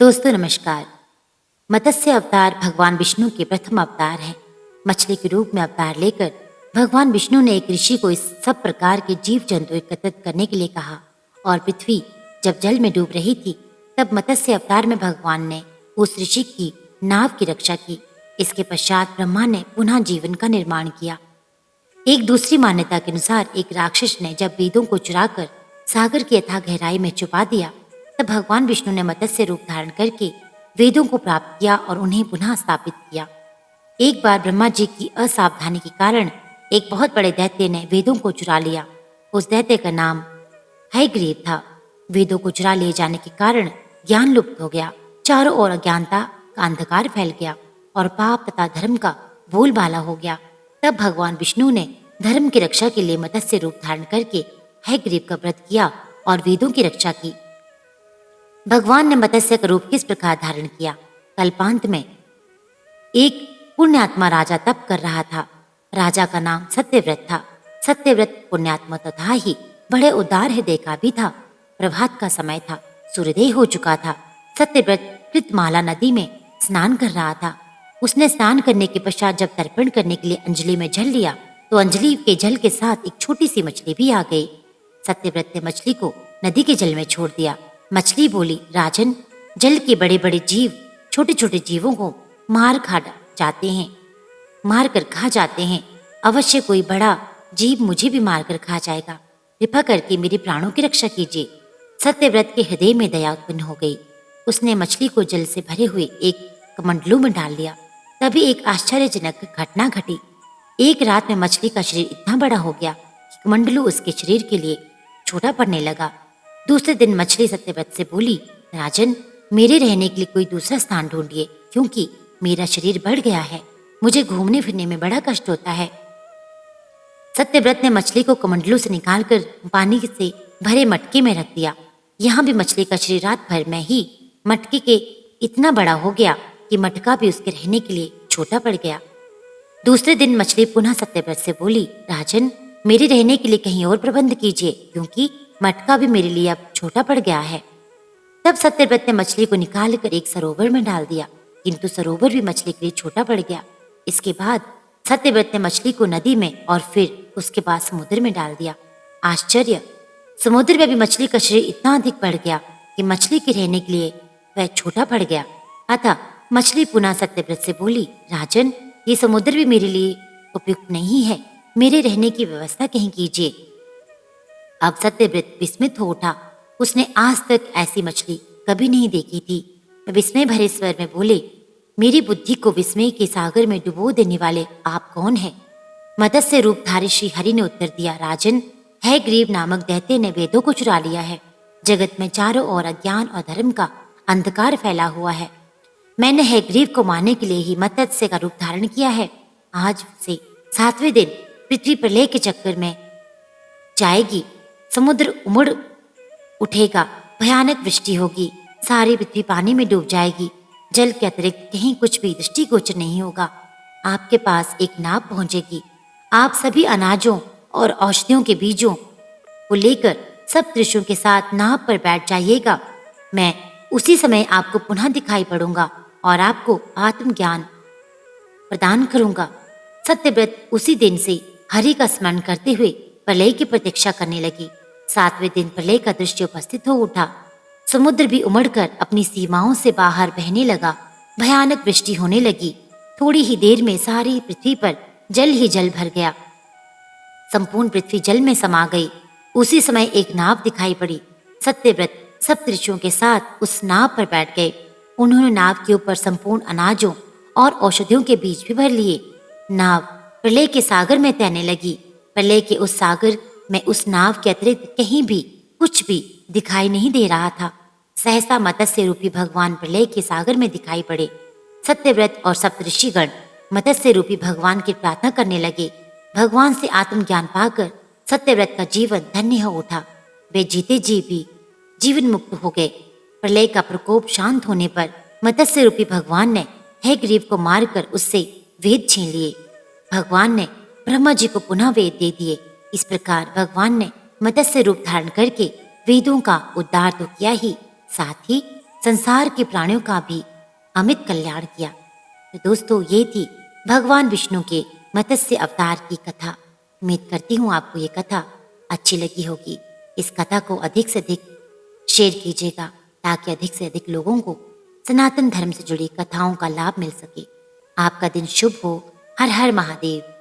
दोस्तों नमस्कार। मत्स्य अवतार भगवान विष्णु के प्रथम अवतार है। मछली के रूप में अवतार लेकर भगवान विष्णु ने एक ऋषि को इस सब प्रकार के जीव जंतु एकत्रित करने के लिए कहा और पृथ्वी जब जल में डूब रही थी तब मत्स्य अवतार में भगवान ने उस ऋषि की नाव की रक्षा की। इसके पश्चात ब्रह्मा ने पुनः जीवन का निर्माण किया। एक दूसरी मान्यता के अनुसार एक राक्षस ने जब वेदों को चुराकर सागर की अथाह गहराई में छुपा दिया तब भगवान विष्णु ने मत्स्य रूप धारण करके वेदों को प्राप्त किया और उन्हें पुनः स्थापित किया। एक बार ब्रह्मा जी की असावधानी के कारण एक बहुत बड़े दैत्य ने वेदों को चुरा लिया। उस दैत्य का नाम हयग्रीव था। वेदों को चुरा लिए जाने के कारण ज्ञान लुप्त हो गया। चारों ओर अज्ञानता का अंधकार फैल गया और पाप तथा धर्म का बोलबाला हो गया। तब भगवान विष्णु ने धर्म की रक्षा के लिए मत्स्य रूप धारण करके हयग्रीव का व्रत किया और वेदों की रक्षा की। भगवान ने मत्स्य का रूप किस प्रकार धारण किया? कल्पांत में एक पुण्यात्मा राजा तप कर रहा था। राजा का नाम सत्यव्रत था। सत्यव्रत पुण्यात्मा तो था ही, बड़े उदार हृदय का भी था। प्रभात का समय था, सूर्योदय हो चुका था। सत्यव्रत कृतमाला नदी में स्नान कर रहा था। उसने स्नान करने के पश्चात जब तर्पण करने के लिए अंजलि में जल लिया तो अंजलि के जल के साथ एक छोटी सी मछली भी आ गई। सत्यव्रत ने मछली को नदी के जल में छोड़ दिया। मछली बोली, राजन, जल के बड़े बड़े जीव छोटे छोटे जीवों को मार कर खा जाते हैं। अवश्य कोई बड़ा जीव मुझे भी मार कर खा जाएगा। कृपा करके मेरे प्राणों की रक्षा कीजिए। सत्यव्रत के हृदय में दया उत्पन्न हो गई। उसने मछली को जल से भरे हुए एक कमंडलू में डाल लिया। तभी एक आश्चर्यजनक घटना घटी। एक रात में मछली का शरीर इतना बड़ा हो गया कि कमंडलू उसके शरीर के लिए छोटा पड़ने लगा। दूसरे दिन मछली सत्यव्रत से बोली, राजन, मेरे रहने के लिए कोई दूसरा स्थान ढूंढिए, क्योंकि मेरा शरीर बढ़ गया है। मुझे घूमने फिरने में बड़ा कष्ट होता है। सत्यव्रत ने मछली को कमंडलू से निकालकर पानी से भरे मटके में रख दिया। यहाँ भी मछली का शरीर रात भर में ही मटके के इतना बड़ा हो गया कि मटका भी उसके रहने के लिए छोटा पड़ गया। दूसरे दिन मछली पुनः सत्यव्रत से बोली, राजन, मेरे रहने के लिए कहीं और प्रबंध कीजिए, क्योंकि मटका भी मेरे लिए अब छोटा पड़ गया है। तब सत्यव्रत ने मछली को निकालकर एक सरोवर में डाल दिया, किंतु सरोवर भी मछली के लिए छोटा पड़ गया। इसके बाद सत्यव्रत ने मछली को नदी में और फिर उसके बाद समुद्र में डाल दिया। आश्चर्य! समुद्र में भी मछली का शरीर इतना अधिक बढ़ गया कि मछली के रहने के लिए वह छोटा पड़ गया। अतः मछली पुनः सत्यव्रत से बोली, राजन, ये समुद्र भी मेरे लिए उपयुक्त नहीं है। मेरे रहने की व्यवस्था कहीं कीजिए। अब सत्यव्रत विस्मित हो उठा। उसने आज तक ऐसी मछली कभी नहीं देखी थी। विस्मय भरे स्वर में बोले, मेरी बुद्धि को विस्मय के सागर में डुबो देने वाले आप कौन हैं? मत्स्य रूपधारी श्री हरि ने उत्तर दिया, राजन, हयग्रीव नामक दैत्य ने वेदों को चुरा लिया है। जगत में चारों ओर अज्ञान और धर्म का अंधकार फैला हुआ है। मैंने हयग्रीव को मारने के लिए ही मत्स्य का रूप धारण किया है। आज से 7वें दिन पृथ्वी प्रलय के चक्कर में जाएगी। समुद्र उमड़ उठेगा, भयानक वृष्टि होगी, सारी पृथ्वी पानी में डूब जाएगी। जल के अतिरिक्त कहीं कुछ भी दृष्टिगोचर नहीं होगा। आपके पास एक नाव पहुंचेगी। आप सभी अनाजों और औषधियों के बीजों को लेकर सब दृश्यों के साथ नाव पर बैठ जाइएगा। मैं उसी समय आपको पुनः दिखाई पड़ूंगा और आपको आत्मज्ञान प्रदान करूंगा। सत्यव्रत उसी दिन से हरि का स्मरण करते हुए प्रलय की प्रतीक्षा करने लगी। 7वें दिन प्रलय का दृश्य उपस्थित हो उठा। समुद्र भी उमड़कर अपनी सीमाओं से बाहर बहने लगा। भयानक वृष्टि होने लगी। थोड़ी ही देर में सारी पृथ्वी पर जल ही जल भर गया। संपूर्ण पृथ्वी जल में समा गई। उसी समय एक नाव दिखाई पड़ी। सत्यव्रत सब दृश्यों के साथ उस नाव पर बैठ गए। उन्होंने नाव के ऊपर संपूर्ण अनाजों और औषधियों के बीज भी भर लिए। नाव प्रलय के सागर में तैरने लगी। प्रलय के उस सागर में उस नाव के अतिरिक्त कहीं भी कुछ भी दिखाई नहीं दे रहा था। सहसा मत्स्य रूपी भगवान प्रलय के सागर में दिखाई पड़े। सत्यव्रत और सप्तऋषिगण मत्स्य रूपी भगवान की प्रार्थना करने लगे। भगवान से आत्मज्ञान पाकर सत्यव्रत का जीवन धन्य हो उठा। वे जीते जी भी जीवन मुक्त हो गए। प्रलय का प्रकोप शांत होने पर मत्स्य रूपी भगवान ने हयग्रीव को मारकर उससे वेद छीन लिए। भगवान ने ब्रह्मा जी को पुनः वेद दे दिए। इस प्रकार भगवान ने मत्स्य रूप धारण करके वेदों का उद्धार तो किया ही, साथ ही संसार के प्राणियों का भी अमित कल्याण किया। तो दोस्तों, ये थी भगवान विष्णु के मत्स्य अवतार की कथा। उम्मीद करती हूँ आपको ये कथा अच्छी लगी होगी। इस कथा को अधिक से अधिक शेयर कीजिएगा ताकि अधिक से अधिक लोगों को सनातन धर्म से जुड़ी कथाओं का लाभ मिल सके। आपका दिन शुभ हो। हर हर महादेव।